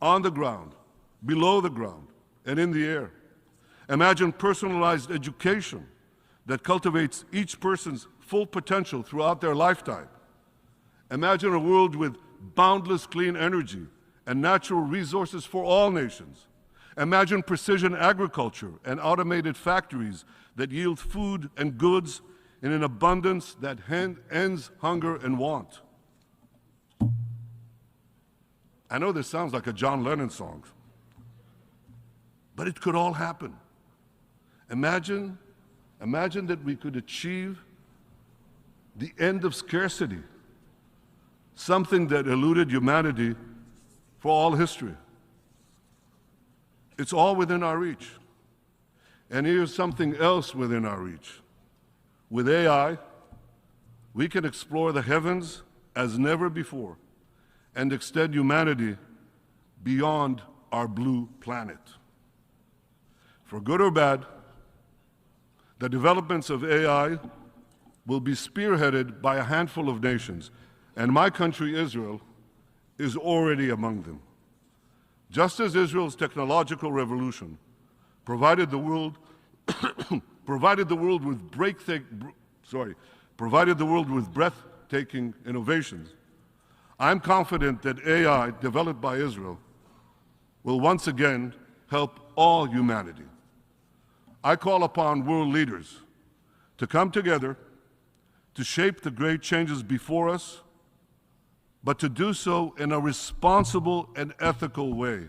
on the ground, below the ground, and in the air. Imagine personalized education that cultivates each person's full potential throughout their lifetime. Imagine a world with boundless clean energy and natural resources for all nations. Imagine precision agriculture and automated factories that yield food and goods in an abundance that ends hunger and want. I know this sounds like a John Lennon song, but it could all happen. Imagine that we could achieve the end of scarcity, something that eluded humanity for all history. It's all within our reach. And here's something else within our reach. With AI, we can explore the heavens as never before and extend humanity beyond our blue planet. For good or bad, the developments of AI will be spearheaded by a handful of nations, and my country, Israel, is already among them. Just as Israel's technological revolution provided the world with breathtaking innovations, I'm confident that AI developed by Israel will once again help all humanity. I call upon world leaders to come together to shape the great changes before us, but to do so in a responsible and ethical way.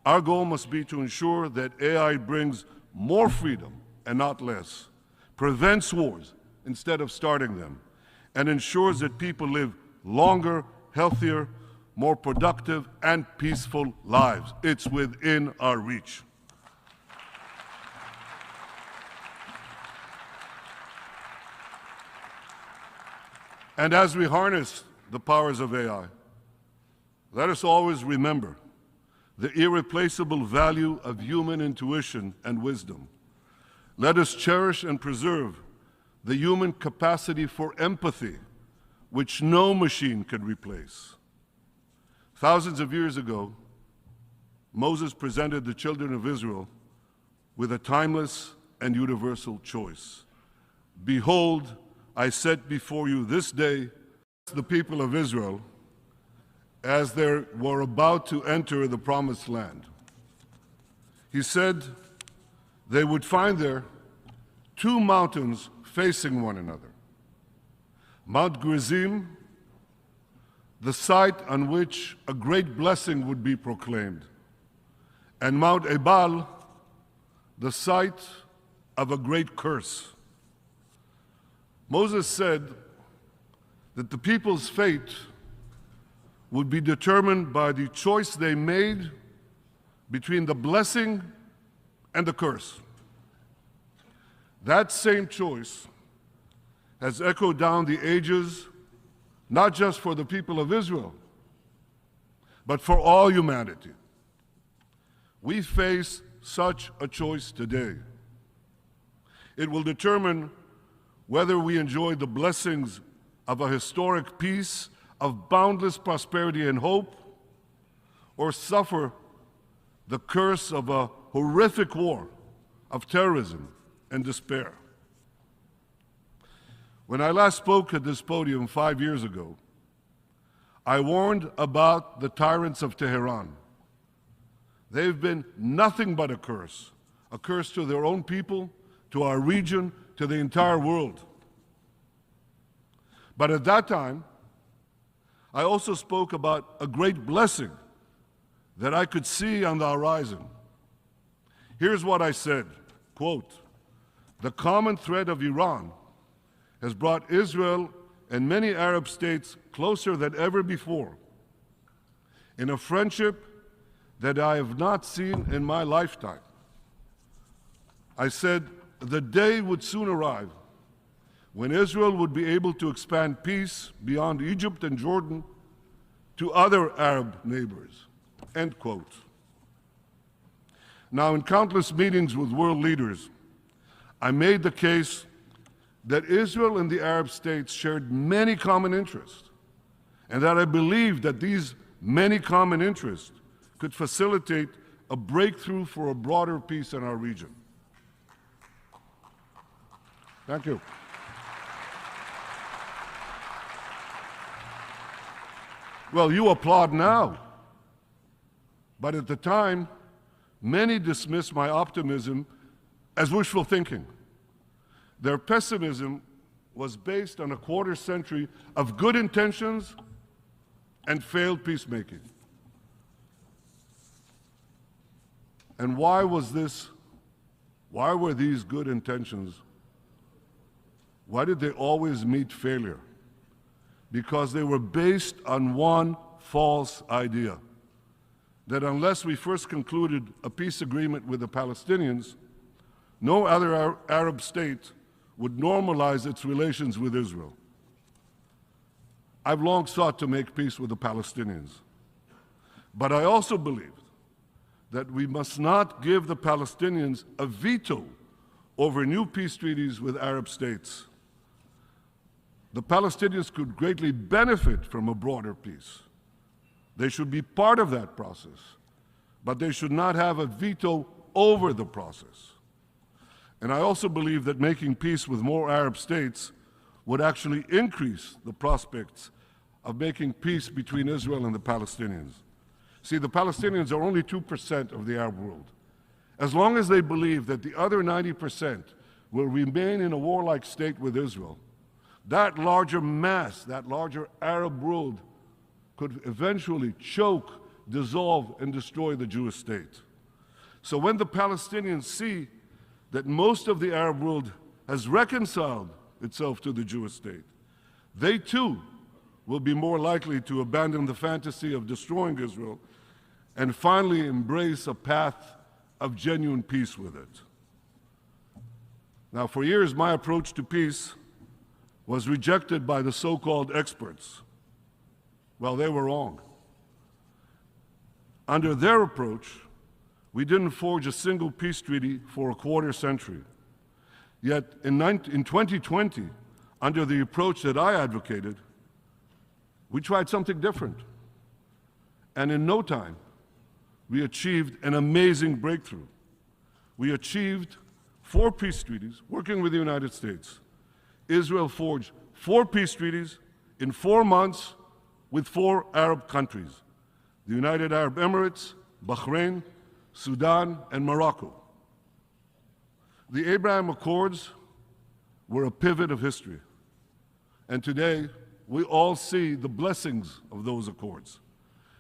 Our goal must be to ensure that AI brings more freedom and not less, prevents wars instead of starting them, and ensures that people live longer, healthier, more productive, and peaceful lives. It's within our reach. And as we harness the powers of AI, let us always remember the irreplaceable value of human intuition and wisdom. Let us cherish and preserve the human capacity for empathy, which no machine can replace. Thousands of years ago, Moses presented the children of Israel with a timeless and universal choice. Behold, I set before you this day the people of Israel as they were about to enter the promised land. He said they would find there two mountains facing one another. Mount Gerizim, the site on which a great blessing would be proclaimed, and Mount Ebal, the site of a great curse. Moses said that the people's fate would be determined by the choice they made between the blessing and the curse. That same choice has echoed down the ages, not just for the people of Israel, but for all humanity. We face such a choice today. It will determine whether we enjoy the blessings of a historic peace, of boundless prosperity and hope, or suffer the curse of a horrific war, of terrorism and despair. When I last spoke at this podium 5 years ago, I warned about the tyrants of Tehran. They've been nothing but a curse to their own people, to our region, to the entire world. But at that time, I also spoke about a great blessing that I could see on the horizon. Here's what I said, quote, "The common thread of Iran has brought Israel and many Arab states closer than ever before in a friendship that I have not seen in my lifetime." I said the day would soon arrive when Israel would be able to expand peace beyond Egypt and Jordan to other Arab neighbors, end quote. Now, in countless meetings with world leaders, I made the case that Israel and the Arab states shared many common interests, and that I believed that these many common interests could facilitate a breakthrough for a broader peace in our region. Thank you. Well, you applaud now, but at the time, many dismissed my optimism as wishful thinking. Their pessimism was based on a quarter century of good intentions and failed peacemaking. And why was this? Why were these good intentions? Why did they always meet failure? Because they were based on one false idea, that unless we first concluded a peace agreement with the Palestinians, no other Arab state would normalize its relations with Israel. I've long sought to make peace with the Palestinians, but I also believed that we must not give the Palestinians a veto over new peace treaties with Arab states. The Palestinians could greatly benefit from a broader peace. They should be part of that process, but they should not have a veto over the process. And I also believe that making peace with more Arab states would actually increase the prospects of making peace between Israel and the Palestinians. See, the Palestinians are only 2% of the Arab world. As long as they believe that the other 90% will remain in a warlike state with Israel, that larger mass, that larger Arab world could eventually choke, dissolve, and destroy the Jewish state. So when the Palestinians see that most of the Arab world has reconciled itself to the Jewish state, they too will be more likely to abandon the fantasy of destroying Israel and finally embrace a path of genuine peace with it. Now, for years, my approach to peace was rejected by the so-called experts. Well, they were wrong. Under their approach, we didn't forge a single peace treaty for a quarter century. Yet in 2020, under the approach that I advocated, we tried something different. And in no time, we achieved an amazing breakthrough. We achieved 4 peace treaties working with the United States. Israel forged 4 peace treaties in 4 months with 4 Arab countries: the United Arab Emirates, Bahrain, Sudan, and Morocco. The Abraham Accords were a pivot of history. And today, we all see the blessings of those accords.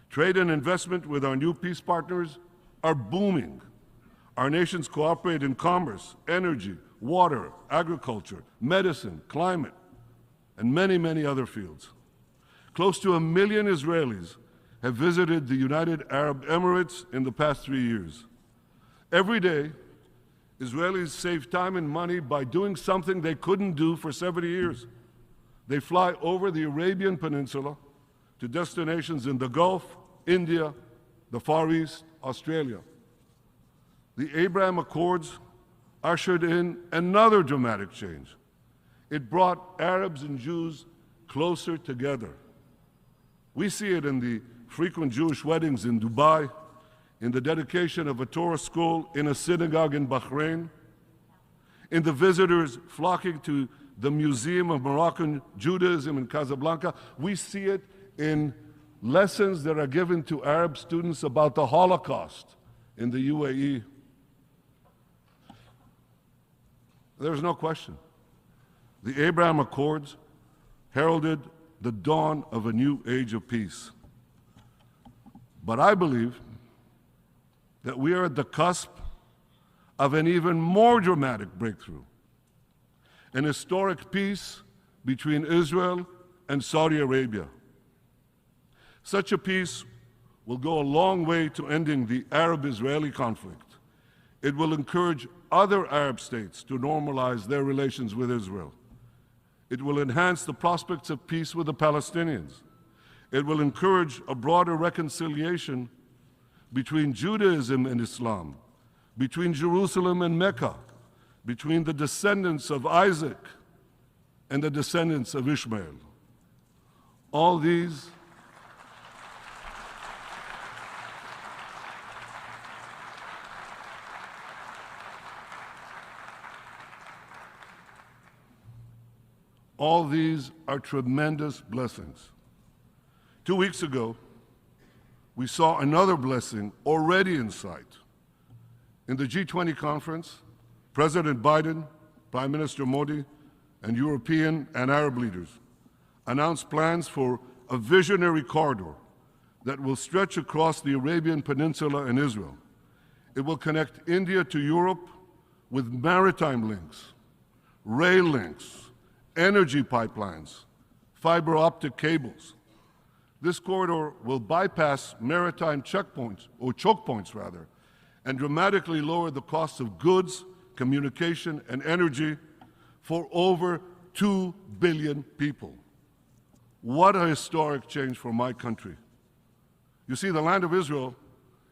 Trade and investment with our new peace partners are booming. Our nations cooperate in commerce, energy, water, agriculture, medicine, climate, and many, many other fields. Close to 1 million Israelis have visited the United Arab Emirates in the past 3 years. Every day, Israelis save time and money by doing something they couldn't do for 70 years. They fly over the Arabian Peninsula to destinations in the Gulf, India, the Far East, Australia. The Abraham Accords ushered in another dramatic change. It brought Arabs and Jews closer together. We see it in the frequent Jewish weddings in Dubai, in the dedication of a Torah school in a synagogue in Bahrain, in the visitors flocking to the Museum of Moroccan Judaism in Casablanca. We see it in lessons that are given to Arab students about the Holocaust in the UAE. There's no question. The Abraham Accords heralded the dawn of a new age of peace. But I believe that we are at the cusp of an even more dramatic breakthrough, an historic peace between Israel and Saudi Arabia. Such a peace will go a long way to ending the Arab-Israeli conflict. It will encourage other Arab states to normalize their relations with Israel. It will enhance the prospects of peace with the Palestinians. It will encourage a broader reconciliation between Judaism and Islam, between Jerusalem and Mecca, between the descendants of Isaac and the descendants of Ishmael. All these All these are tremendous blessings. 2 weeks ago, we saw another blessing already in sight. In the G20 conference, President Biden, Prime Minister Modi, and European and Arab leaders announced plans for a visionary corridor that will stretch across the Arabian Peninsula and Israel. It will connect India to Europe with maritime links, rail links, energy pipelines, fiber optic cables. This corridor will bypass maritime checkpoints, or choke points rather, and dramatically lower the cost of goods, communication, and energy for over 2 billion people. What a historic change for my country. You see, the land of Israel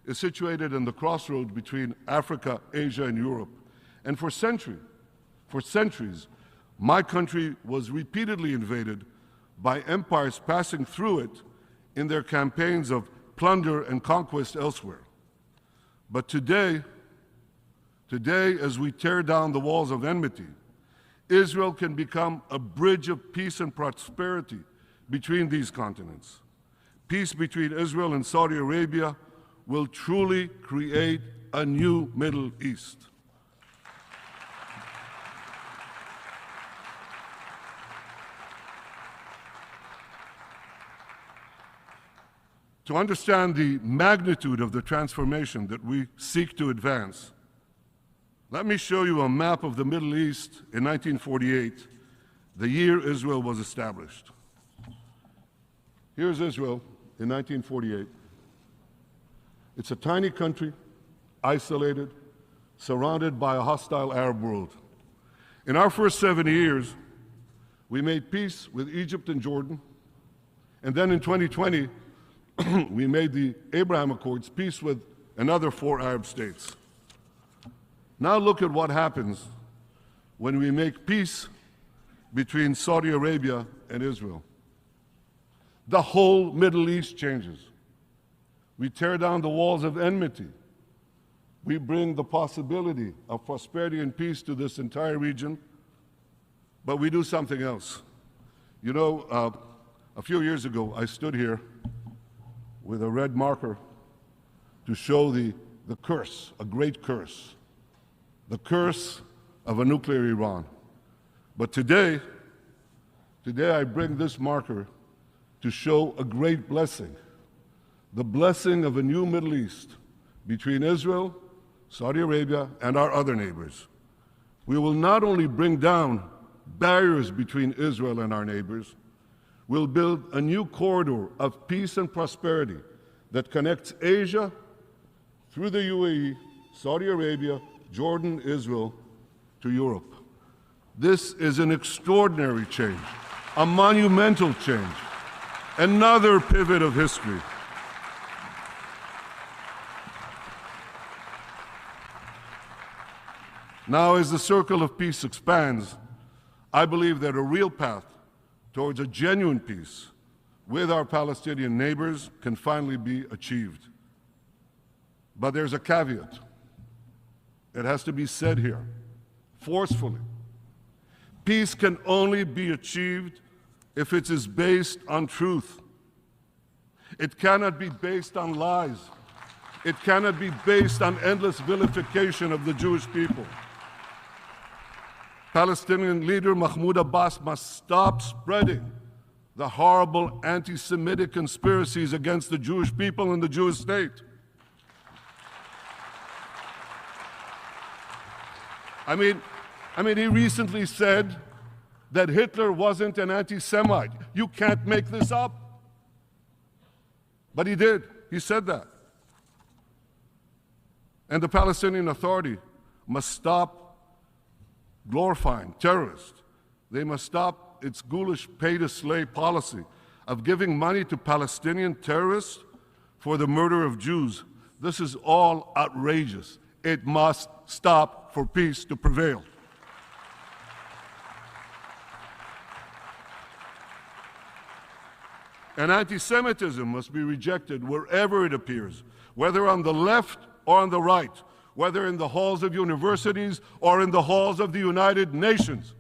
is situated in the crossroads between Africa, Asia, and Europe. And for centuries, my country was repeatedly invaded by empires passing through it in their campaigns of plunder and conquest elsewhere. But today, as we tear down the walls of enmity, Israel can become a bridge of peace and prosperity between these continents. Peace between Israel and Saudi Arabia will truly create a new Middle East. To understand the magnitude of the transformation that we seek to advance, let me show you a map of the Middle East in 1948, the year Israel was established. Here's Israel in 1948. It's a tiny country, isolated, surrounded by a hostile Arab world. In our first 7 years, we made peace with Egypt and Jordan, and then in 2020, we made the Abraham Accords, peace with another 4 Arab states. Now look at what happens when we make peace between Saudi Arabia and Israel. The whole Middle East changes. We tear down the walls of enmity. We bring the possibility of prosperity and peace to this entire region, but we do something else. You know, a few years ago, I stood here with a red marker to show the curse, a great curse, the curse of a nuclear Iran. But today I bring this marker to show a great blessing, the blessing of a new Middle East between Israel, Saudi Arabia, and our other neighbors. We will not only bring down barriers between Israel and our neighbors, we'll build a new corridor of peace and prosperity that connects Asia through the UAE, Saudi Arabia, Jordan, Israel, to Europe. This is an extraordinary change, a monumental change, another pivot of history. Now, as the circle of peace expands, I believe that a real path towards a genuine peace with our Palestinian neighbors can finally be achieved. But there's a caveat. It has to be said here, forcefully. Peace can only be achieved if it is based on truth. It cannot be based on lies. It cannot be based on endless vilification of the Jewish people. Palestinian leader Mahmoud Abbas must stop spreading the horrible anti-Semitic conspiracies against the Jewish people and the Jewish state. I mean, he recently said that Hitler wasn't an anti-Semite. You can't make this up. But he did. He said that. And the Palestinian Authority must stop glorifying terrorists. They must stop its ghoulish pay-to-slay policy of giving money to Palestinian terrorists for the murder of Jews. This is all outrageous. It must stop for peace to prevail. And anti-Semitism must be rejected wherever it appears, whether on the left or on the right, whether in the halls of universities or in the halls of the United Nations.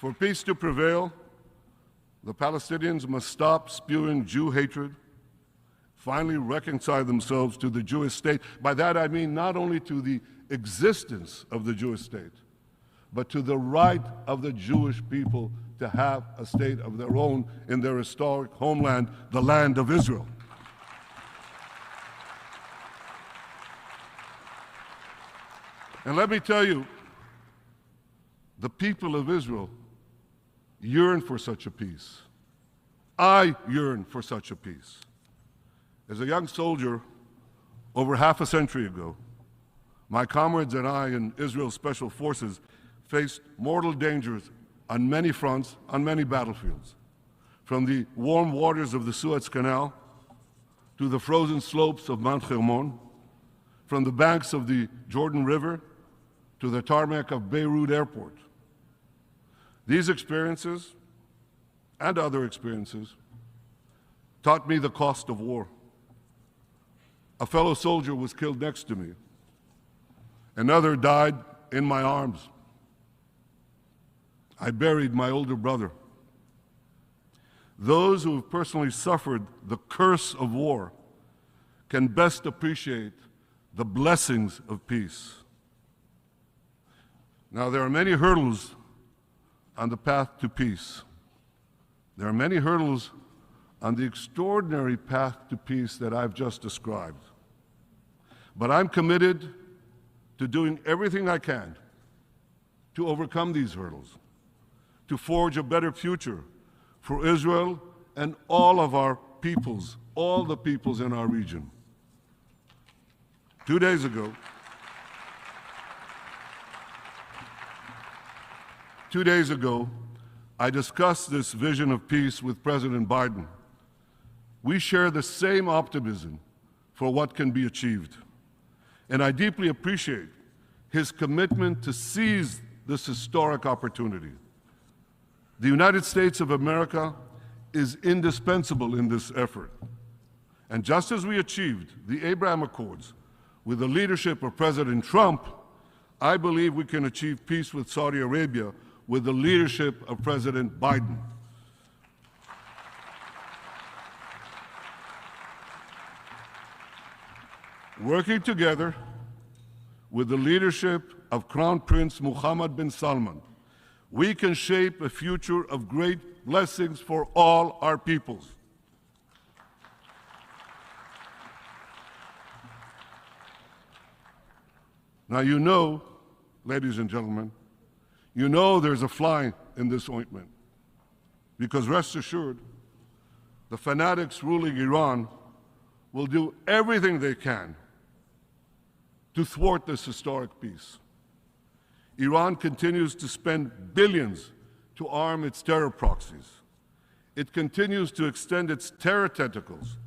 For peace to prevail, the Palestinians must stop spewing Jew hatred, finally reconcile themselves to the Jewish state. By that I mean not only to the existence of the Jewish state, but to the right of the Jewish people to have a state of their own in their historic homeland, the land of Israel. And let me tell you, the people of Israel yearn for such a peace. I yearn for such a peace. As a young soldier over half a century ago, my comrades and I in Israel's special forces faced mortal dangers on many fronts, on many battlefields, from the warm waters of the Suez Canal to the frozen slopes of Mount Hermon, from the banks of the Jordan River to the tarmac of Beirut Airport. These experiences and other experiences taught me the cost of war. A fellow soldier was killed next to me. Another died in my arms. I buried my older brother. Those who have personally suffered the curse of war can best appreciate the blessings of peace. Now, there are many hurdles on the path to peace. There are many hurdles on the extraordinary path to peace that I've just described. But I'm committed to doing everything I can to overcome these hurdles, to forge a better future for Israel and all of our peoples, all the peoples in our region. 2 days ago, I discussed this vision of peace with President Biden. We share the same optimism for what can be achieved. And I deeply appreciate his commitment to seize this historic opportunity. The United States of America is indispensable in this effort. And just as we achieved the Abraham Accords with the leadership of President Trump, I believe we can achieve peace with Saudi Arabia with the leadership of President Biden. Working together with the leadership of Crown Prince Mohammed bin Salman, we can shape a future of great blessings for all our peoples. Now, you know, ladies and gentlemen, you know there's a fly in this ointment, because rest assured, the fanatics ruling Iran will do everything they can to thwart this historic peace. Iran continues to spend billions to arm its terror proxies. It continues to extend its terror tentacles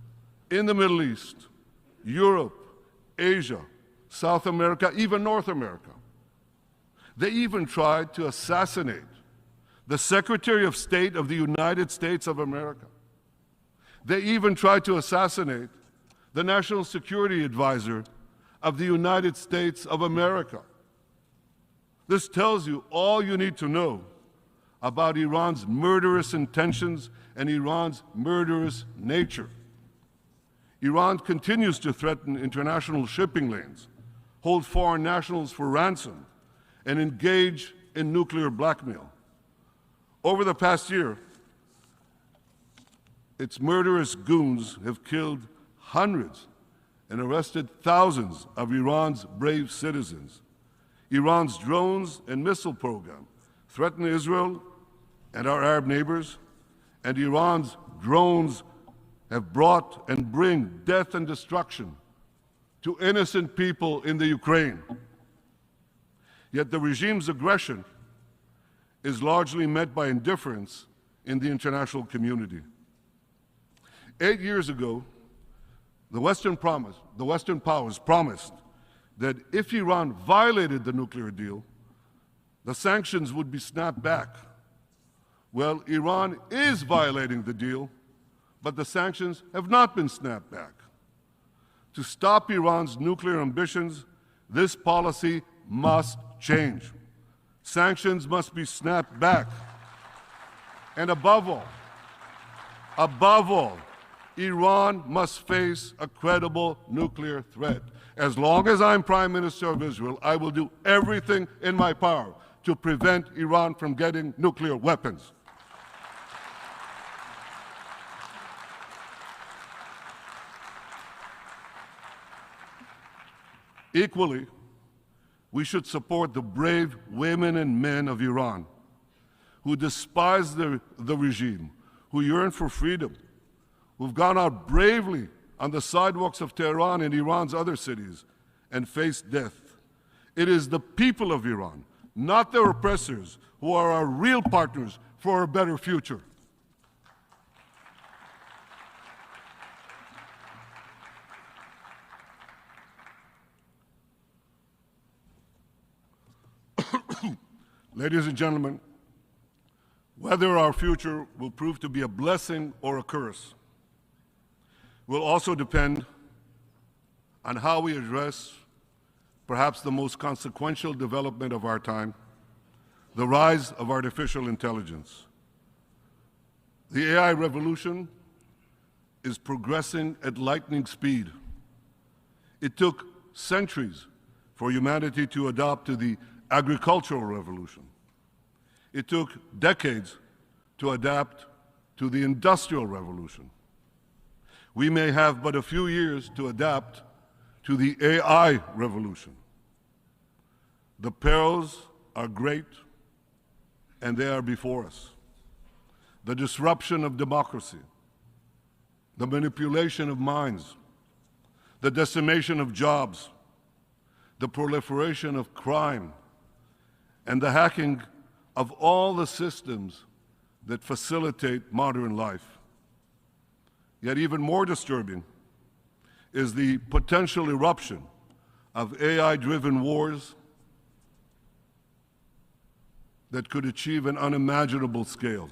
in the Middle East, Europe, Asia, South America, even North America. They even tried to assassinate the Secretary of State of the United States of America. They even tried to assassinate the National Security Advisor of the United States of America. This tells you all you need to know about Iran's murderous intentions and Iran's murderous nature. Iran continues to threaten international shipping lanes, hold foreign nationals for ransom, and engage in nuclear blackmail. Over the past year, its murderous goons have killed hundreds and arrested thousands of Iran's brave citizens. Iran's drones and missile program threaten Israel and our Arab neighbors, and Iran's drones have brought and bring death and destruction to innocent people in the Ukraine. Yet the regime's aggression is largely met by indifference in the international community. 8 years ago, the Western powers promised that if Iran violated the nuclear deal, the sanctions would be snapped back. Well, Iran is violating the deal, but the sanctions have not been snapped back. To stop Iran's nuclear ambitions, this policy must change. Sanctions must be snapped back. And above all, Iran must face a credible nuclear threat. As long as I'm Prime Minister of Israel, I will do everything in my power to prevent Iran from getting nuclear weapons. Equally, we should support the brave women and men of Iran who despise the regime, who yearn for freedom, who've gone out bravely on the sidewalks of Tehran and Iran's other cities and faced death. It is the people of Iran, not their oppressors, who are our real partners for a better future. Ladies and gentlemen, whether our future will prove to be a blessing or a curse will also depend on how we address perhaps the most consequential development of our time, the rise of artificial intelligence. The AI revolution is progressing at lightning speed. It took centuries for humanity to adapt to the agricultural revolution. It took decades to adapt to the industrial revolution. We may have but a few years to adapt to the AI revolution. The perils are great, and they are before us. The disruption of democracy, the manipulation of minds, the decimation of jobs, the proliferation of crime, and the hacking of all the systems that facilitate modern life. Yet even more disturbing is the potential eruption of AI-driven wars that could achieve an unimaginable scale.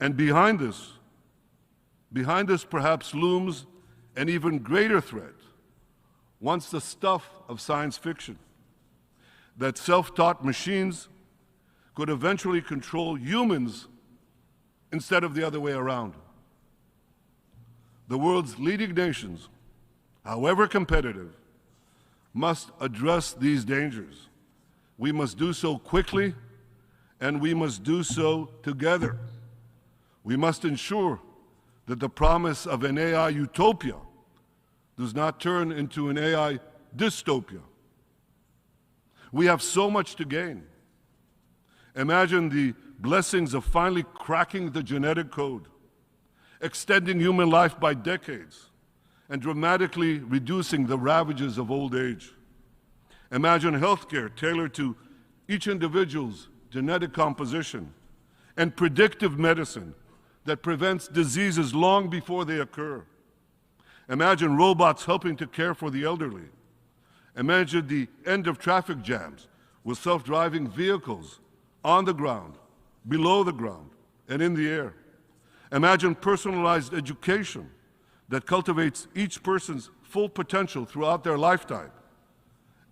And behind this perhaps looms an even greater threat, once the stuff of science fiction, that self-taught machines could eventually control humans instead of the other way around. The world's leading nations, however competitive, must address these dangers. We must do so quickly, and we must do so together. We must ensure that the promise of an AI utopia does not turn into an AI dystopia. We have so much to gain. Imagine the blessings of finally cracking the genetic code, extending human life by decades, and dramatically reducing the ravages of old age. Imagine healthcare tailored to each individual's genetic composition, and predictive medicine that prevents diseases long before they occur. Imagine robots helping to care for the elderly. Imagine the end of traffic jams with self-driving vehicles on the ground, below the ground, and in the air. Imagine personalized education that cultivates each person's full potential throughout their lifetime.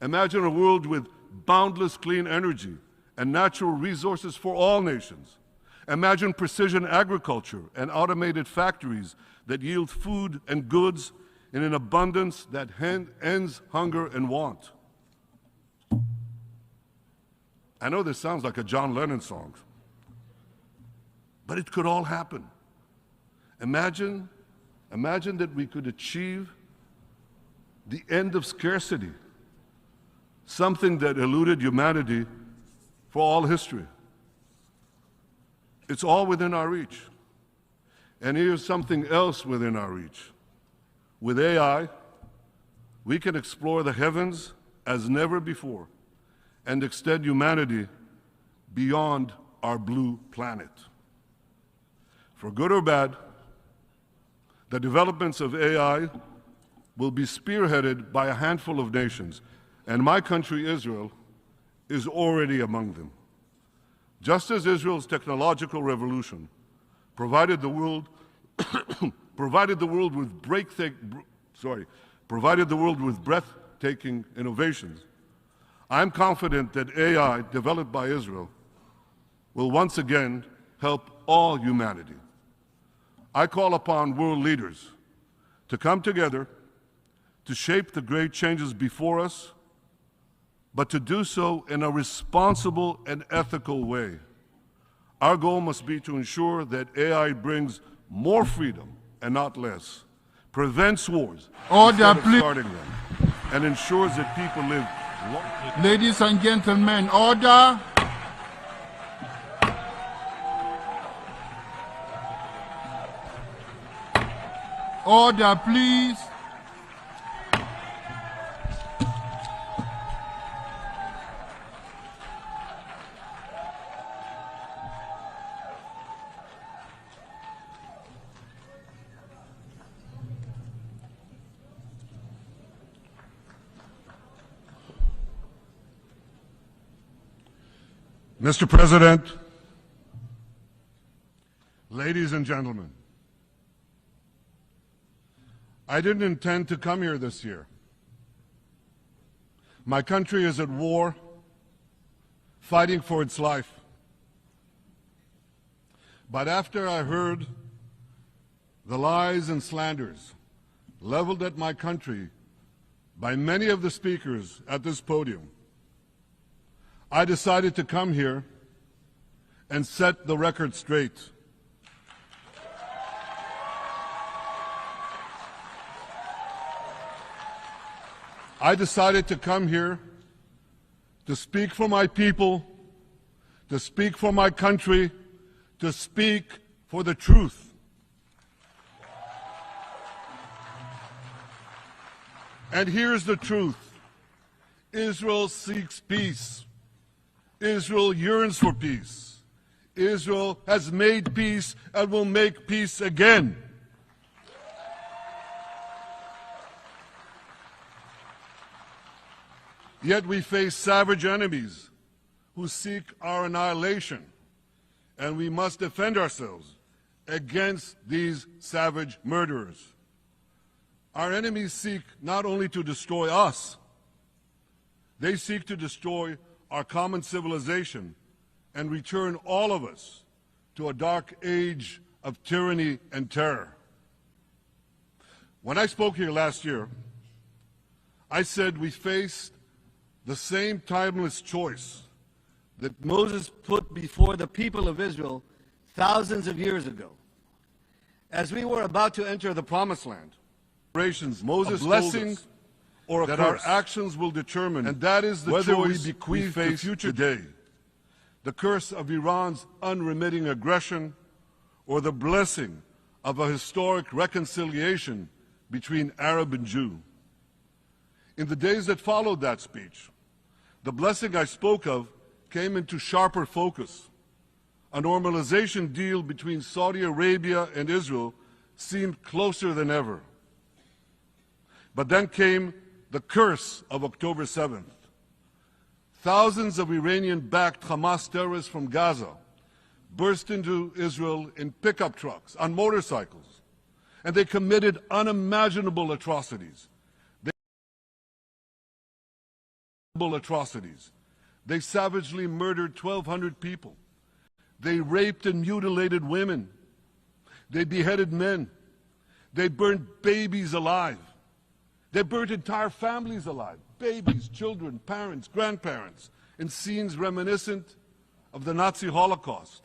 Imagine a world with boundless clean energy and natural resources for all nations. Imagine precision agriculture and automated factories that yield food and goods in an abundance that ends hunger and want. I know this sounds like a John Lennon song, but it could all happen. Imagine that we could achieve the end of scarcity, something that eluded humanity for all history. It's all within our reach. And here's something else within our reach. With AI, we can explore the heavens as never before and extend humanity beyond our blue planet. For good or bad, the developments of AI will be spearheaded by a handful of nations, and my country, Israel, is already among them. Just as Israel's technological revolution provided the world with breathtaking innovations, I'm confident that AI developed by Israel will once again help all humanity. I call upon world leaders to come together to shape the great changes before us, but to do so in a responsible and ethical way. Our goal must be to ensure that AI brings more freedom and not less, prevents wars instead of starting them, and ensures that people live long. Ladies and gentlemen, order. Order, please. Mr. President, ladies and gentlemen, I didn't intend to come here this year. My country is at war, fighting for its life. But after I heard the lies and slanders leveled at my country by many of the speakers at this podium, I decided to come here and set the record straight. I decided to come here to speak for my people, to speak for my country, to speak for the truth. And here's the truth. Israel seeks peace. Israel yearns for peace. Israel has made peace and will make peace again. Yet we face savage enemies who seek our annihilation, and we must defend ourselves against these savage murderers. Our enemies seek not only to destroy us, they seek to destroy our common civilization and return all of us to a dark age of tyranny and terror. When I spoke here last year, I said we faced the same timeless choice that Moses put before the people of Israel thousands of years ago. As we were about to enter the Promised Land, Moses blessing told us or that our actions will determine, and that is the whether choice we face today. The curse of Iran's unremitting aggression or the blessing of a historic reconciliation between Arab and Jew. In the days that followed that speech, the blessing I spoke of came into sharper focus. A normalization deal between Saudi Arabia and Israel seemed closer than ever. But then came the curse of October 7th. Thousands of Iranian-backed Hamas terrorists from Gaza burst into Israel in pickup trucks, on motorcycles, and they committed unimaginable atrocities. They savagely murdered 1,200 people. They raped and mutilated women. They beheaded men. They burned babies alive. They burnt entire families alive, babies, children, parents, grandparents, in scenes reminiscent of the Nazi Holocaust.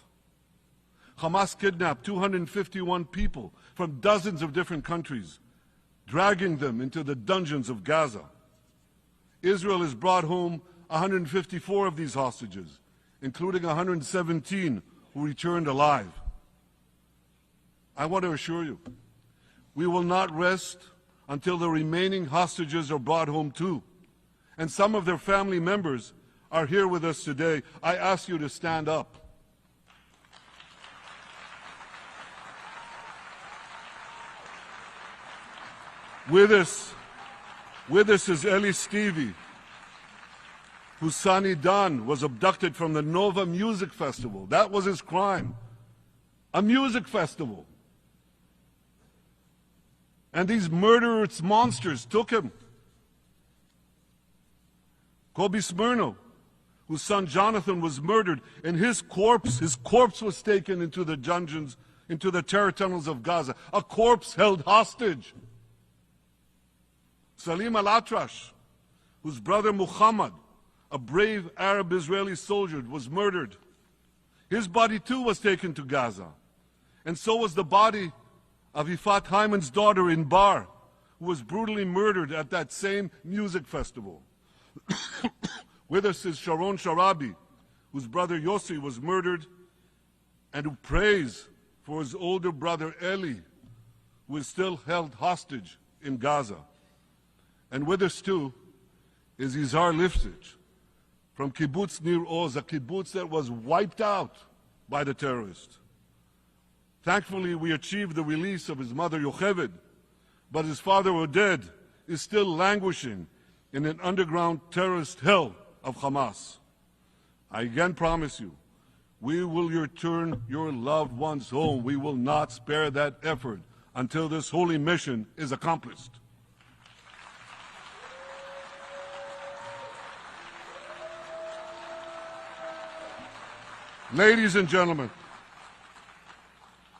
Hamas kidnapped 251 people from dozens of different countries, dragging them into the dungeons of Gaza. Israel has brought home 154 of these hostages, including 117 who returned alive. I want to assure you, we will not rest until the remaining hostages are brought home too. And some of their family members are here with us today. I ask you to stand up. With us is Eli Stevie, whose son Idan was abducted from the Nova Music Festival. That was his crime. A music festival. And these murderous monsters took him. Kobe Smirno, whose son Jonathan was murdered, and his corpse was taken into the dungeons, into the terror tunnels of Gaza. A corpse held hostage. Salim al-Atrash, whose brother Muhammad, a brave Arab Israeli soldier, was murdered. His body too was taken to Gaza. And so was the body of Ifat Hyman's daughter Inbar, who was brutally murdered at that same music festival. With us is Sharon Sharabi, whose brother Yossi was murdered, and who prays for his older brother Eli, who is still held hostage in Gaza. And with us too is Izhar Lifsich from kibbutz Nir Oz, a kibbutz that was wiped out by the terrorists. Thankfully, we achieved the release of his mother Yocheved, but his father Oded is still languishing in an underground terrorist hell of Hamas. I again promise you, we will return your loved ones home. We will not spare that effort until this holy mission is accomplished. Ladies and gentlemen,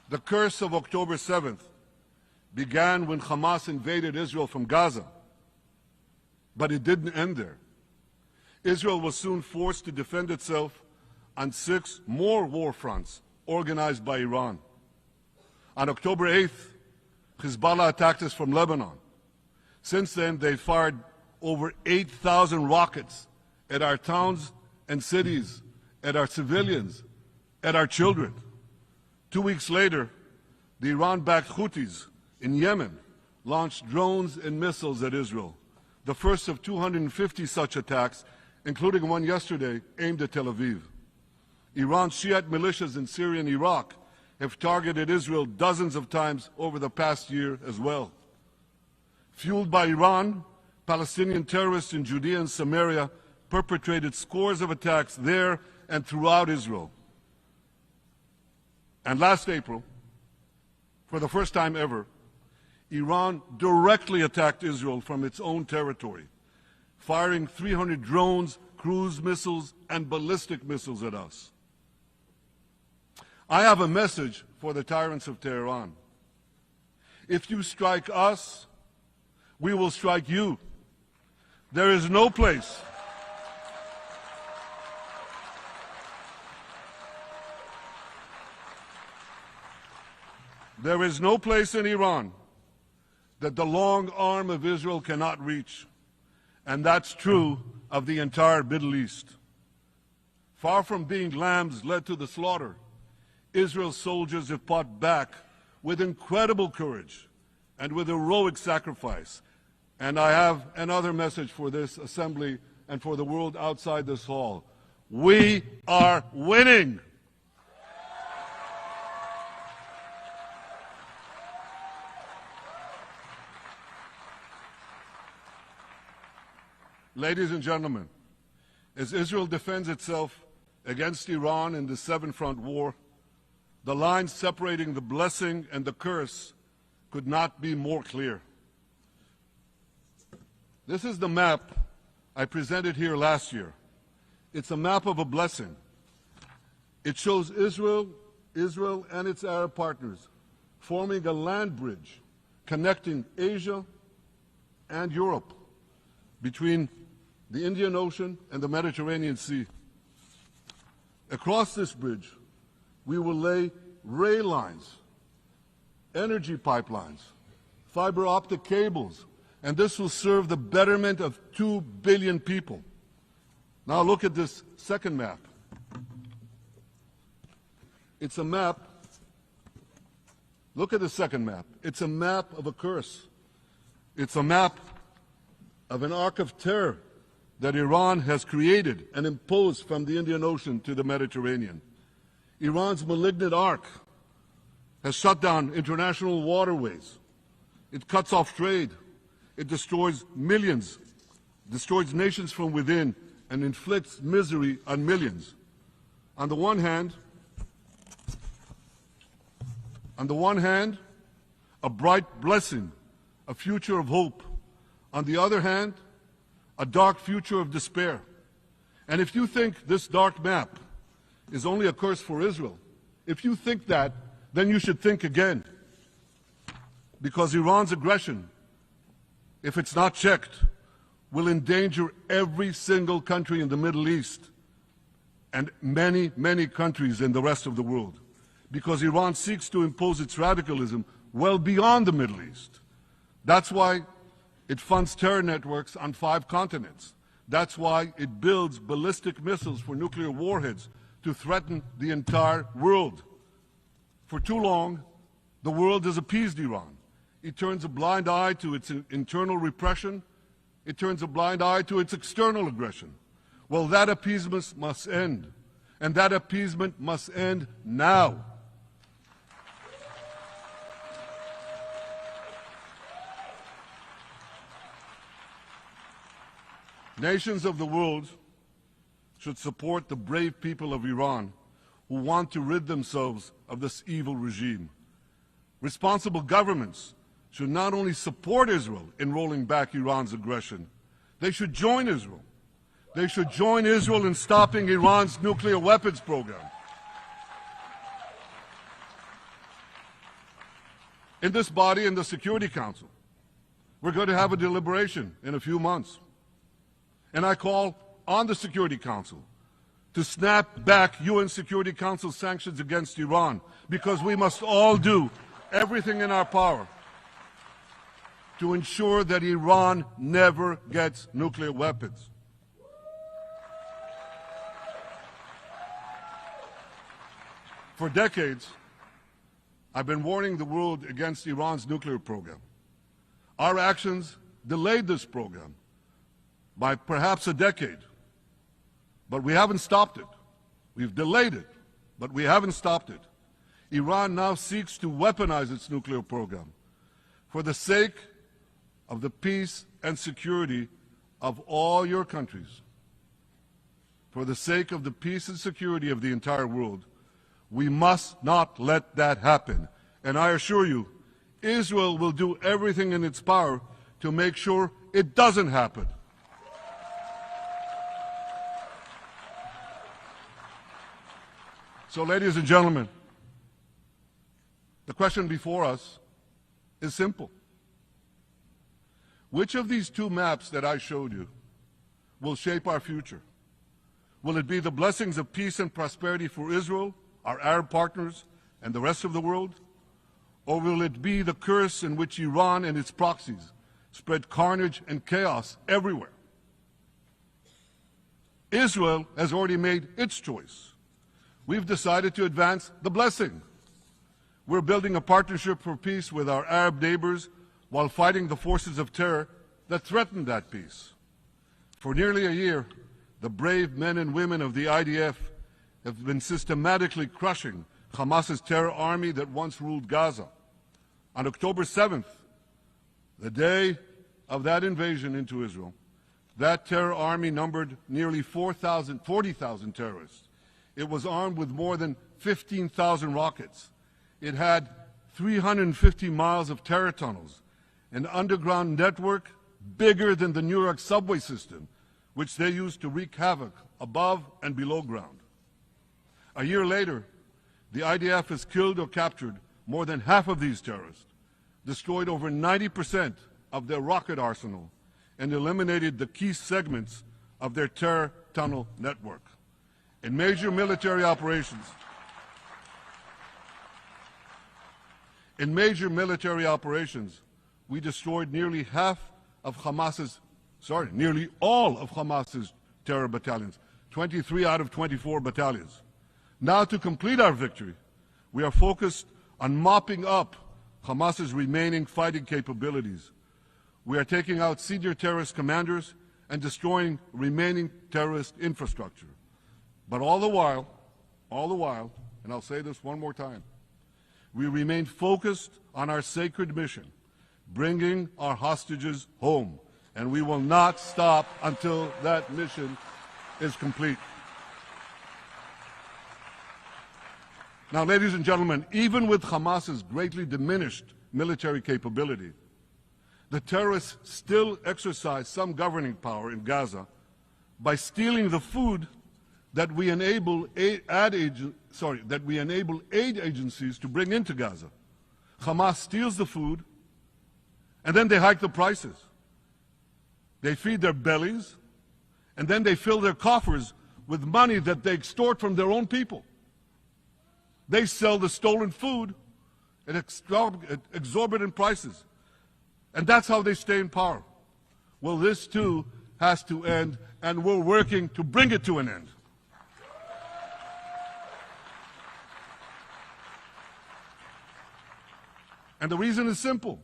the curse of October 7th began when Hamas invaded Israel from Gaza, but it didn't end there. Israel was soon forced to defend itself on 6 more war fronts organized by Iran. On October 8th, Hezbollah attacked us from Lebanon. Since then, they fired over 8,000 rockets at our towns and cities, at our civilians, at our children. 2 weeks later, the Iran-backed Houthis in Yemen launched drones and missiles at Israel, the first of 250 such attacks, including one yesterday aimed at Tel Aviv. Iran's Shiite militias in Syria and Iraq have targeted Israel dozens of times over the past year as well. Fueled by Iran, Palestinian terrorists in Judea and Samaria perpetrated scores of attacks there and throughout Israel. And last April, for the first time ever, Iran directly attacked Israel from its own territory, firing 300 drones, cruise missiles, and ballistic missiles at us. I have a message for the tyrants of Tehran. If you strike us, we will strike you. There is no place in Iran that the long arm of Israel cannot reach. And that's true of the entire Middle East. Far from being lambs led to the slaughter, Israel's soldiers have fought back with incredible courage and with heroic sacrifice. And I have another message for this assembly and for the world outside this hall. We are winning. Ladies and gentlemen, as Israel defends itself against Iran in the seven-front war, the line separating the blessing and the curse could not be more clear. This is the map I presented here last year. It's a map of a blessing. It shows Israel and its Arab partners forming a land bridge connecting Asia and Europe between the Indian Ocean and the Mediterranean Sea. Across this bridge, we will lay rail lines, energy pipelines, fiber optic cables, and this will serve the betterment of 2 billion people. Now look at this second map. It's a map. Look at the second map. It's a map of a curse. It's a map of an arc of terror that Iran has created and imposed from the Indian Ocean to the Mediterranean. Iran's malignant arc has shut down international waterways. It cuts off trade. It destroys millions, destroys nations from within, and inflicts misery on millions. On the one hand, a bright blessing, a future of hope. On the other hand, a dark future of despair. And if you think this dark map is only a curse for Israel, if you think that, then you should think again. Because Iran's aggression, if it's not checked, will endanger every single country in the Middle East and many, many countries in the rest of the world. Because Iran seeks to impose its radicalism well beyond the Middle East. That's why it funds terror networks on 5 continents. That's why it builds ballistic missiles for nuclear warheads to threaten the entire world. For too long, the world has appeased Iran. It turns a blind eye to its internal repression. It turns a blind eye to its external aggression. Well, that appeasement must end. And that appeasement must end now. Nations of the world should support the brave people of Iran who want to rid themselves of this evil regime. Responsible governments should not only support Israel in rolling back Iran's aggression, they should join Israel. They should join Israel in stopping Iran's nuclear weapons program. In this body, in the Security Council, we're going to have a deliberation in a few months. And I call on the Security Council to snap back UN Security Council sanctions against Iran, because we must all do everything in our power to ensure that Iran never gets nuclear weapons. For decades, I've been warning the world against Iran's nuclear program. Our actions delayed this program by perhaps a decade, but we haven't stopped it. We've delayed it, but we haven't stopped it. Iran now seeks to weaponize its nuclear program for the sake of the peace and security of all your countries. For the sake of the peace and security of the entire world, we must not let that happen. And I assure you, Israel will do everything in its power to make sure it doesn't happen. So, ladies and gentlemen, the question before us is simple. Which of these 2 maps that I showed you will shape our future? Will it be the blessings of peace and prosperity for Israel, our Arab partners, and the rest of the world? Or will it be the curse in which Iran and its proxies spread carnage and chaos everywhere? Israel has already made its choice. We've decided to advance the blessing. We're building a partnership for peace with our Arab neighbors while fighting the forces of terror that threaten that peace. For nearly a year, the brave men and women of the IDF have been systematically crushing Hamas's terror army that once ruled Gaza. On October 7th, the day of that invasion into Israel, that terror army numbered nearly 40,000 terrorists. It was armed with more than 15,000 rockets. It had 350 miles of terror tunnels, an underground network bigger than the New York subway system, which they used to wreak havoc above and below ground. A year later, the IDF has killed or captured more than half of these terrorists, destroyed over 90% of their rocket arsenal, and eliminated the key segments of their terror tunnel network. In major military operations, we destroyed nearly all of Hamas's terror battalions, 23 out of 24 battalions. Now, to complete our victory, we are focused on mopping up Hamas's remaining fighting capabilities. We are taking out senior terrorist commanders and destroying remaining terrorist infrastructure. But all the while, and I'll say this one more time, we remain focused on our sacred mission, bringing our hostages home, and we will not stop until that mission is complete. Now, ladies and gentlemen, even with Hamas's greatly diminished military capability, the terrorists still exercise some governing power in Gaza by stealing the food that we enable aid agencies to bring into Gaza. Hamas steals the food, and then they hike the prices. They feed their bellies, and then they fill their coffers with money that they extort from their own people. They sell the stolen food at exorbitant prices. And that's how they stay in power. Well, this too has to end, and we're working to bring it to an end. And the reason is simple.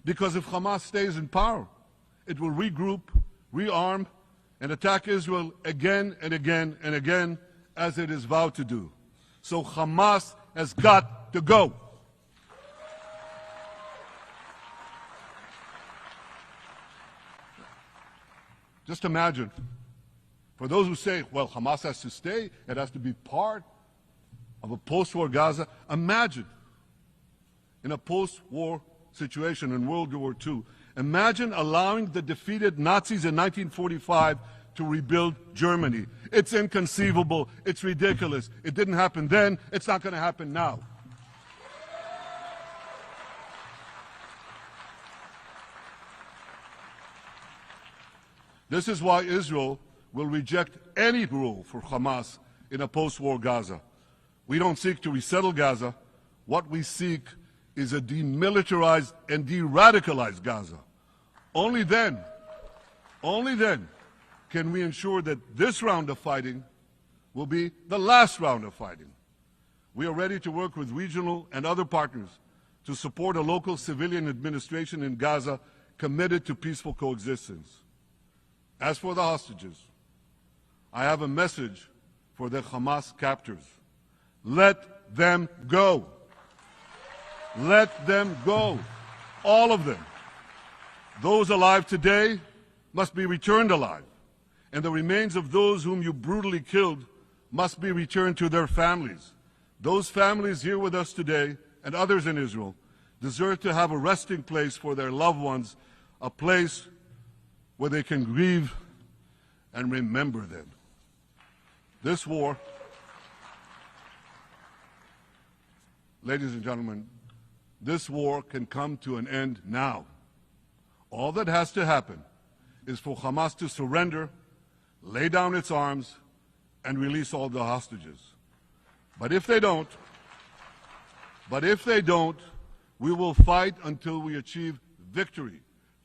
Because if Hamas stays in power, it will regroup, rearm, and attack Israel again and again and again, as it is vowed to do. So Hamas has got to go. Just imagine, for those who say, well, Hamas has to stay, it has to be part of a post-war Gaza, imagine in a post-war situation in World War II, imagine allowing the defeated Nazis in 1945 to rebuild Germany. It's inconceivable. It's ridiculous. It didn't happen then. It's not going to happen now. This is why Israel will reject any role for Hamas in a post-war Gaza. We don't seek to resettle Gaza. What we seek is a demilitarized and de-radicalized Gaza. Only then can we ensure that this round of fighting will be the last round of fighting. We are ready to work with regional and other partners to support a local civilian administration in Gaza committed to peaceful coexistence. As for the hostages, I have a message for the Hamas captors. Let them go. Let them go. All of them. Those alive today must be returned alive, and the remains of those whom you brutally killed must be returned to their families. Those families here with us today, and others in Israel, deserve to have a resting place for their loved ones, a place where they can grieve and remember them. This war, ladies and gentlemen, this war can come to an end now. All that has to happen is for Hamas to surrender, lay down its arms, and release all the hostages. But if they don't, we will fight until we achieve victory,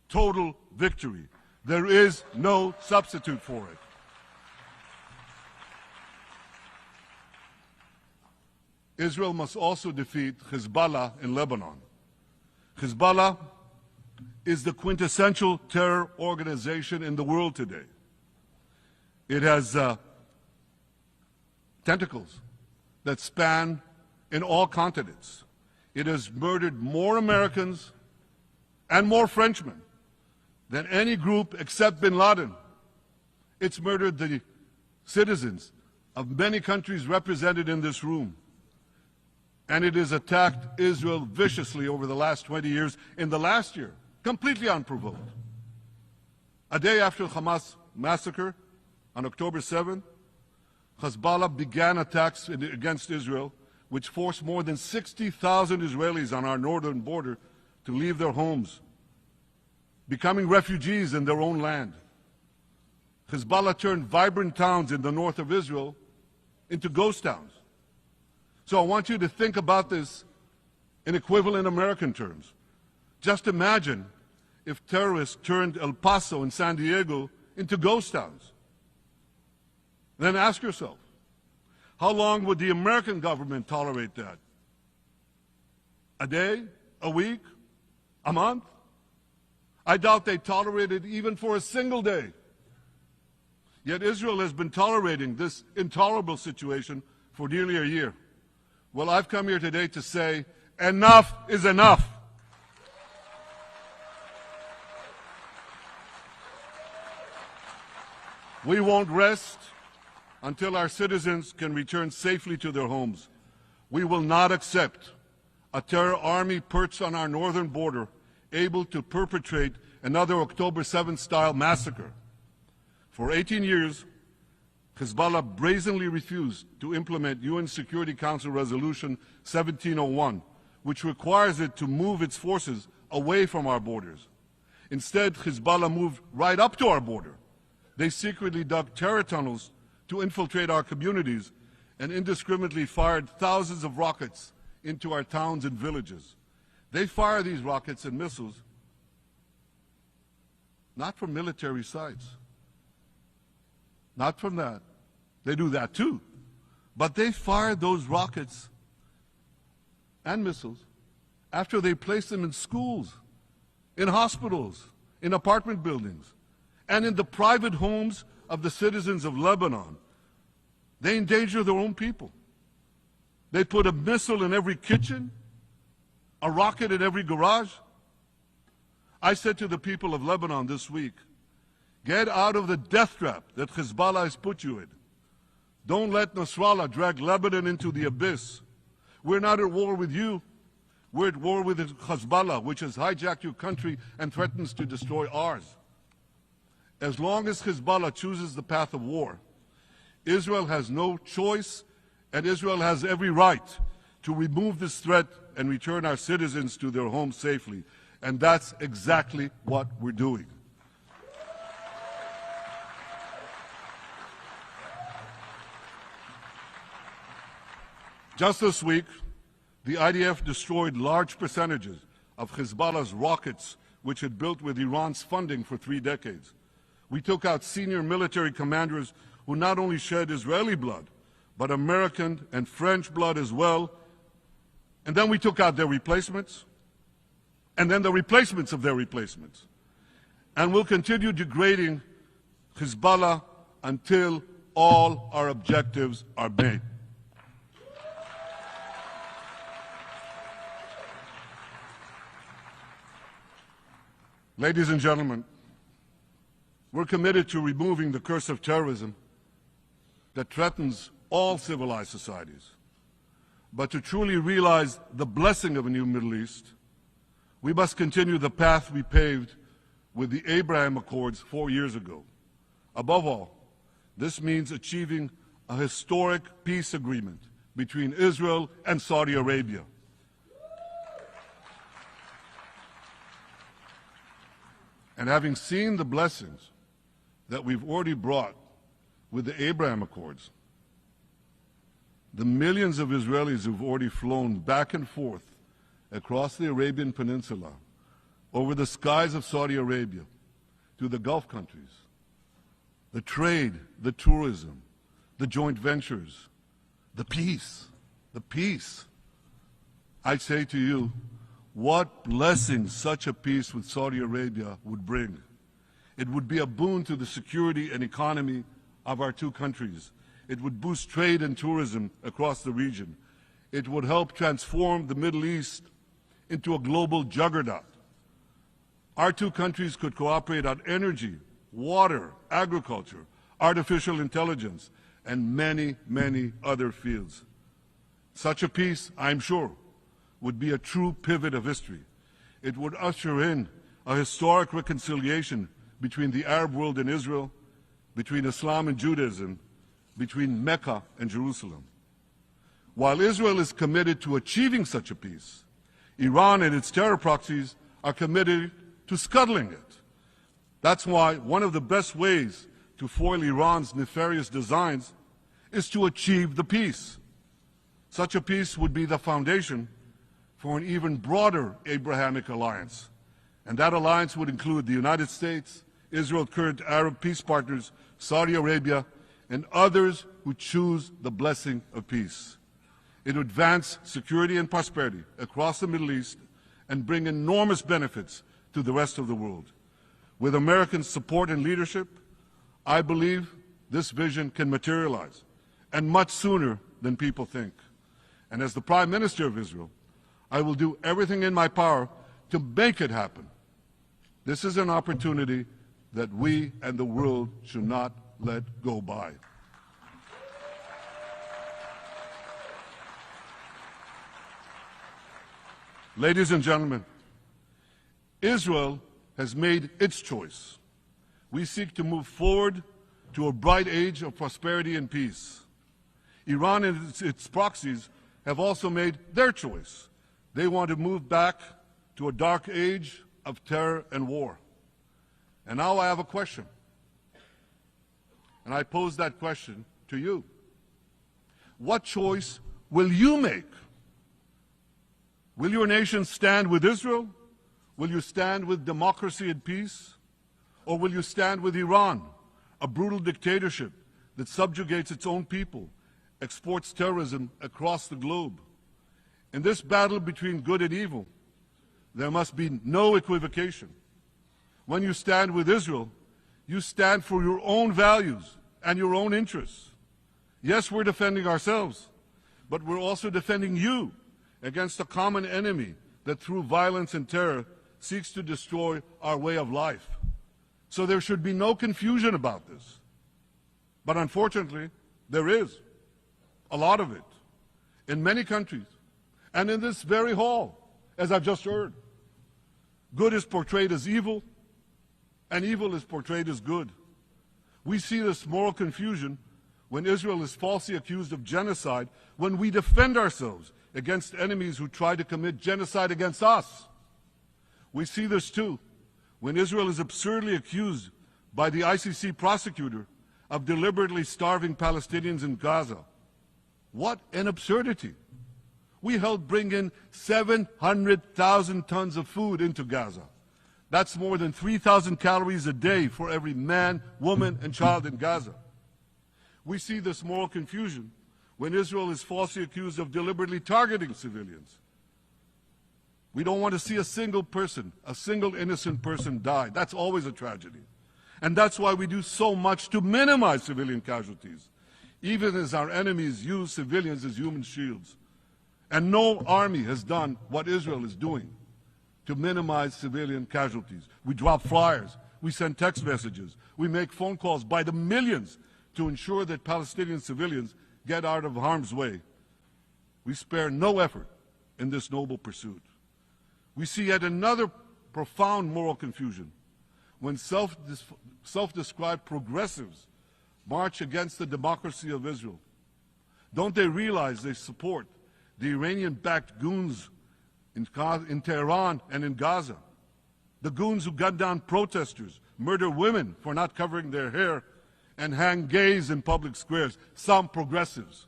total victory. There is no substitute for it. Israel must also defeat Hezbollah in Lebanon. Hezbollah is the quintessential terror organization in the world today. It has tentacles that span in all continents. It has murdered more Americans and more Frenchmen than any group except bin Laden. It's murdered the citizens of many countries represented in this room. And it has attacked Israel viciously over the last 20 years. In the last year, completely unprovoked. A day after the Hamas massacre, on October 7th, Hezbollah began attacks against Israel, which forced more than 60,000 Israelis on our northern border to leave their homes, becoming refugees in their own land. Hezbollah turned vibrant towns in the north of Israel into ghost towns. So I want you to think about this in equivalent American terms. Just imagine if terrorists turned El Paso and San Diego into ghost towns. Then ask yourself, how long would the American government tolerate that? A day? A week? A month? I doubt they tolerate it even for a single day. Yet Israel has been tolerating this intolerable situation for nearly a year. Well, I've come here today to say, enough is enough. We won't rest until our citizens can return safely to their homes. We will not accept a terror army perched on our northern border, able to perpetrate another October 7th style massacre. For 18 years, Hezbollah brazenly refused to implement UN Security Council Resolution 1701, which requires it to move its forces away from our borders. Instead, Hezbollah moved right up to our border. They secretly dug terror tunnels to infiltrate our communities and indiscriminately fired thousands of rockets into our towns and villages. They fire these rockets and missiles not from military sites, not from that. They do that too. But they fire those rockets and missiles after they place them in schools, in hospitals, in apartment buildings, and in the private homes of the citizens of Lebanon. They endanger their own people. They put a missile in every kitchen, a rocket in every garage. I said to the people of Lebanon this week, get out of the death trap that Hezbollah has put you in. Don't let Nasrallah drag Lebanon into the abyss. We're not at war with you. We're at war with Hezbollah, which has hijacked your country and threatens to destroy ours. As long as Hezbollah chooses the path of war, Israel has no choice, and Israel has every right to remove this threat and return our citizens to their homes safely. And that's exactly what we're doing. Just this week, the IDF destroyed large percentages of Hezbollah's rockets, which it built with Iran's funding for 3 decades. We took out senior military commanders who not only shed Israeli blood, but American and French blood as well. And then we took out their replacements, and then the replacements of their replacements. And we'll continue degrading Hezbollah until all our objectives are met. Ladies and gentlemen, we're committed to removing the curse of terrorism that threatens all civilized societies. But to truly realize the blessing of a new Middle East, we must continue the path we paved with the Abraham Accords 4 years ago. Above all, this means achieving a historic peace agreement between Israel and Saudi Arabia. And having seen the blessings that we've already brought with the Abraham Accords, the millions of Israelis who've already flown back and forth across the Arabian Peninsula, over the skies of Saudi Arabia, to the Gulf countries, the trade, the tourism, the joint ventures, the peace, I say to you, what blessings such a peace with Saudi Arabia would bring. It would be a boon to the security and economy of our 2 countries. It would boost trade and tourism across the region. It would help transform the Middle East into a global juggernaut. Our 2 countries could cooperate on energy, water, agriculture, artificial intelligence, and many, many other fields. Such a peace, I'm sure, would be a true pivot of history. It would usher in a historic reconciliation between the Arab world and Israel, between Islam and Judaism, between Mecca and Jerusalem. While Israel is committed to achieving such a peace, Iran and its terror proxies are committed to scuttling it. That's why one of the best ways to foil Iran's nefarious designs is to achieve the peace. Such a peace would be the foundation for an even broader Abrahamic alliance. And that alliance would include the United States, Israel's current Arab peace partners, Saudi Arabia, and others who choose the blessing of peace. It would advance security and prosperity across the Middle East and bring enormous benefits to the rest of the world. With American support and leadership, I believe this vision can materialize, and much sooner than people think. And as the Prime Minister of Israel, I will do everything in my power to make it happen. This is an opportunity that we and the world should not let go by. Ladies and gentlemen, Israel has made its choice. We seek to move forward to a bright age of prosperity and peace. Iran and its proxies have also made their choice. They want to move back to a dark age of terror and war. And now I have a question. And I pose that question to you. What choice will you make? Will your nation stand with Israel? Will you stand with democracy and peace? Or will you stand with Iran, a brutal dictatorship that subjugates its own people, exports terrorism across the globe? In this battle between good and evil, there must be no equivocation. When you stand with Israel, you stand for your own values and your own interests. Yes, we're defending ourselves, but we're also defending you against a common enemy that through violence and terror seeks to destroy our way of life. So there should be no confusion about this. But unfortunately, there is a lot of it in many countries and in this very hall, as I've just heard. Good is portrayed as evil, and evil is portrayed as good. We see this moral confusion when Israel is falsely accused of genocide, when we defend ourselves against enemies who try to commit genocide against us. We see this too when Israel is absurdly accused by the ICC prosecutor of deliberately starving Palestinians in Gaza. What an absurdity! We helped bring in 700,000 tons of food into Gaza. That's more than 3,000 calories a day for every man, woman, and child in Gaza. We see this moral confusion when Israel is falsely accused of deliberately targeting civilians. We don't want to see a single person, a single innocent person die. That's always a tragedy. And that's why we do so much to minimize civilian casualties, even as our enemies use civilians as human shields. And no army has done what Israel is doing to minimize civilian casualties. We drop flyers, we send text messages, we make phone calls by the millions to ensure that Palestinian civilians get out of harm's way. We spare no effort in this noble pursuit. We see yet another profound moral confusion when self-described progressives march against the democracy of Israel. Don't they realize they support the Iranian-backed goons in Tehran and in Gaza, the goons who gun down protesters, murder women for not covering their hair, and hang gays in public squares, some progressives?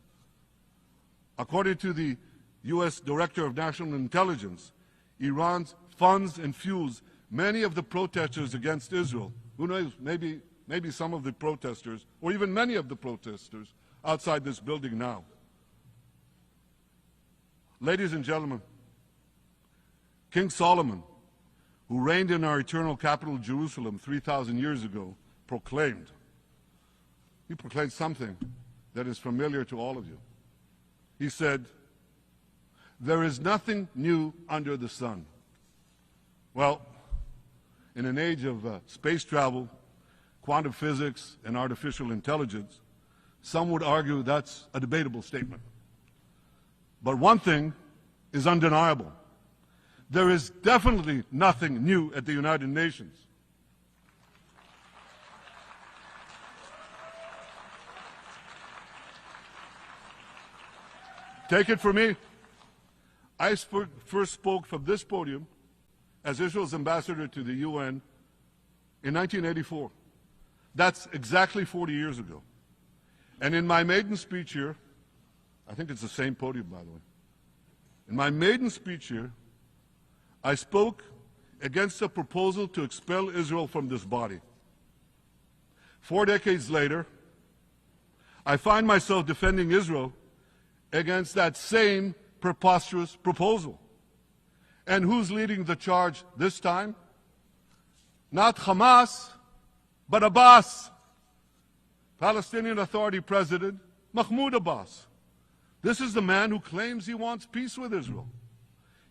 According to the U.S. Director of National Intelligence, Iran funds and fuels many of the protesters against Israel. Who knows, maybe some of the protesters, or even many of the protesters outside this building now. Ladies and gentlemen, King Solomon, who reigned in our eternal capital, Jerusalem, 3,000 years ago, proclaimed something that is familiar to all of you. He said, "There is nothing new under the sun." Well, in an age of space travel, quantum physics, and artificial intelligence, some would argue that's a debatable statement. But one thing is undeniable. There is definitely nothing new at the United Nations. Take it from me. I first spoke from this podium as Israel's ambassador to the UN in 1984. That's exactly 40 years ago. And in my maiden speech here, I think it's the same podium, by the way. In my maiden speech here, I spoke against a proposal to expel Israel from this body. 4 decades later, I find myself defending Israel against that same preposterous proposal. And who's leading the charge this time? Not Hamas, but Abbas, Palestinian Authority President Mahmoud Abbas. This is the man who claims he wants peace with Israel.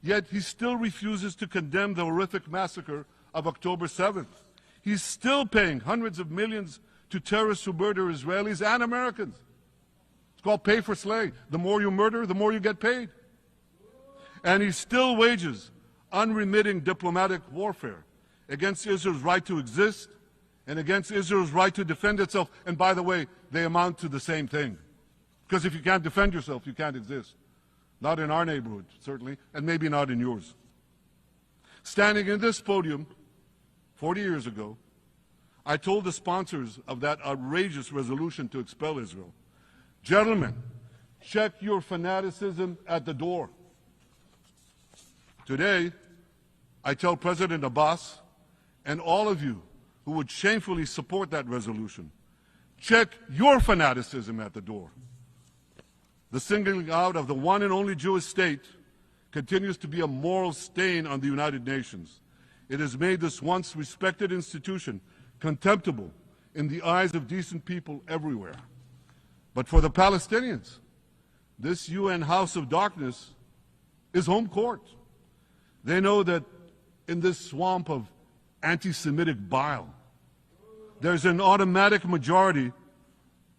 Yet he still refuses to condemn the horrific massacre of October 7th. He's still paying hundreds of millions to terrorists who murder Israelis and Americans. It's called pay for slay. The more you murder, the more you get paid. And he still wages unremitting diplomatic warfare against Israel's right to exist and against Israel's right to defend itself. And by the way, they amount to the same thing. Because if you can't defend yourself, you can't exist. Not in our neighborhood, certainly, and maybe not in yours. Standing in this podium 40 years ago, I told the sponsors of that outrageous resolution to expel Israel, gentlemen, check your fanaticism at the door. Today, I tell President Abbas and all of you who would shamefully support that resolution, check your fanaticism at the door. The singling out of the one and only Jewish state continues to be a moral stain on the United Nations. It has made this once respected institution contemptible in the eyes of decent people everywhere. But for the Palestinians, this UN House of Darkness is home court. They know that in this swamp of anti-Semitic bile, there's an automatic majority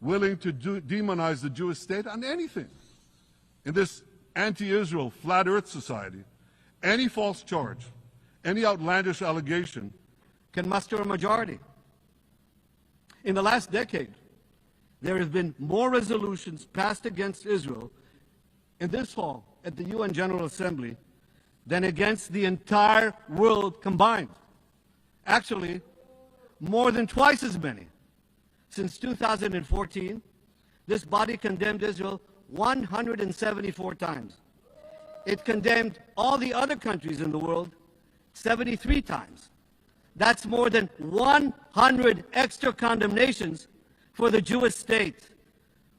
willing to demonize the Jewish state on anything. In this anti-Israel flat earth society, any false charge, any outlandish allegation can muster a majority. In the last decade, there have been more resolutions passed against Israel in this hall at the UN General Assembly than against the entire world combined. Actually, more than twice as many. Since 2014, this body condemned Israel 174 times. It condemned all the other countries in the world 73 times. That's more than 100 extra condemnations for the Jewish state.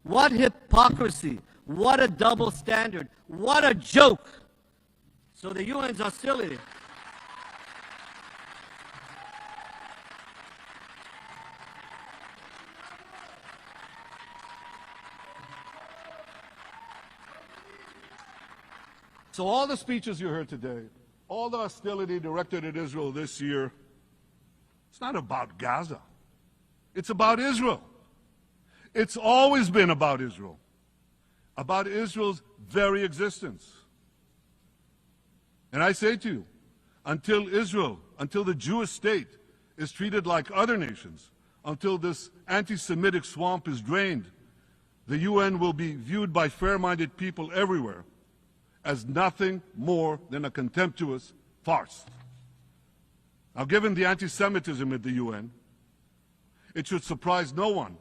What hypocrisy, what a double standard, what a joke. So the UN's hostility So all the speeches you heard today, all the hostility directed at Israel this year, it's not about Gaza. It's about Israel. It's always been about Israel's very existence. And I say to you, until the Jewish state is treated like other nations, until this anti-Semitic swamp is drained, the UN will be viewed by fair-minded people everywhere as nothing more than a contemptuous farce. Now, given the anti-Semitism at the UN, it should surprise no one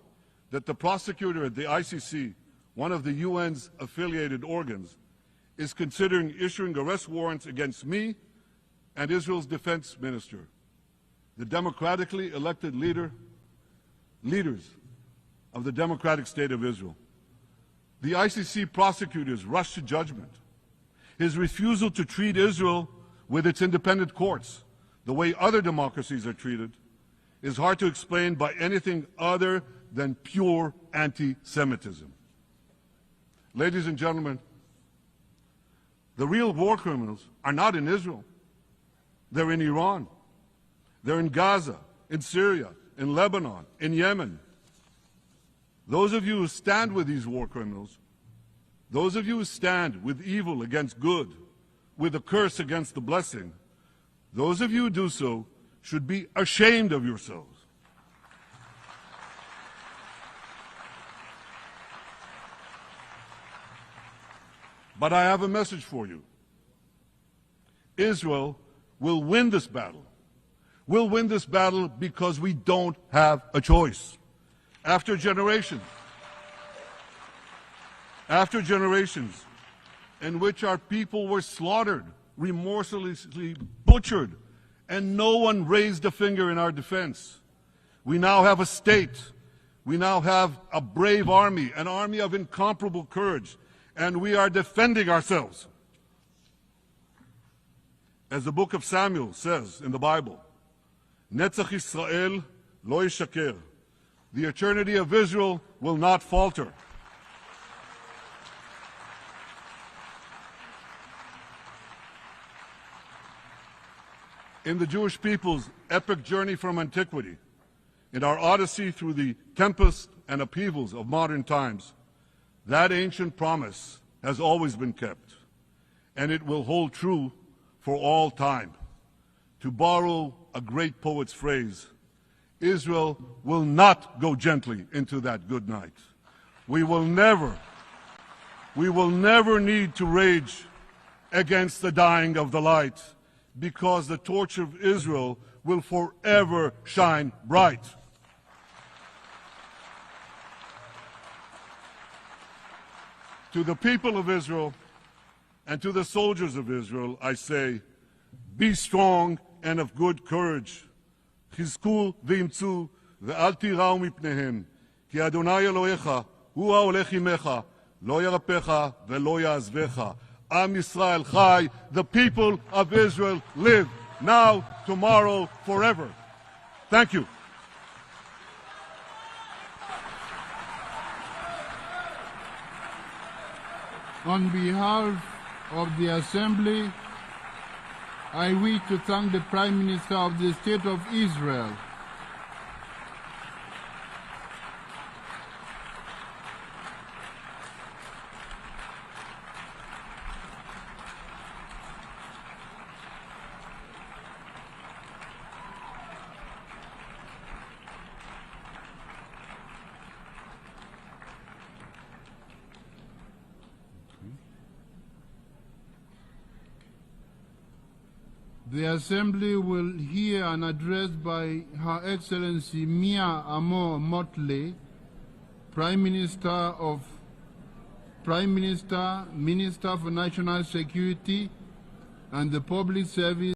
that the prosecutor at the ICC, one of the UN's affiliated organs, is considering issuing arrest warrants against me and Israel's defense minister, the democratically elected leaders of the democratic state of Israel. The ICC prosecutors rushed to judgment. His refusal to treat Israel with its independent courts the way other democracies are treated is hard to explain by anything other than pure anti-Semitism. Ladies and gentlemen, the real war criminals are not in Israel. They're in Iran. They're in Gaza, in Syria, in Lebanon, in Yemen. Those of you who stand with these war criminals, those of you who stand with evil against good, with a curse against the blessing, those of you who do so should be ashamed of yourselves. But I have a message for you. Israel will win this battle. We'll win this battle because we don't have a choice. After generations in which our people were slaughtered, remorselessly butchered, and no one raised a finger in our defense, we now have a state. We now have a brave army, an army of incomparable courage, and we are defending ourselves. As the book of Samuel says in the Bible, Netzach Yisrael lo yishaker. The eternity of Israel will not falter. In the Jewish people's epic journey from antiquity, in our odyssey through the tempests and upheavals of modern times, that ancient promise has always been kept, and it will hold true for all time. To borrow a great poet's phrase, Israel will not go gently into that good night. We will never need to rage against the dying of the light, because the torch of Israel will forever shine bright. To the people of Israel and to the soldiers of Israel, I say, be strong and of good courage. חזקו ואמצו ואל תיראו מפניהם, כי אדוני אלוהיך הוא ההולך עמך, לא ירפך ולא יעזבך. Am Yisrael Chai, the people of Israel live, now, tomorrow, forever. Thank you. On behalf of the Assembly, I wish to thank the Prime Minister of the State of Israel, The Assembly will hear an address by Her Excellency Mia Amor Motley, Minister, Minister for National Security and the Public Service.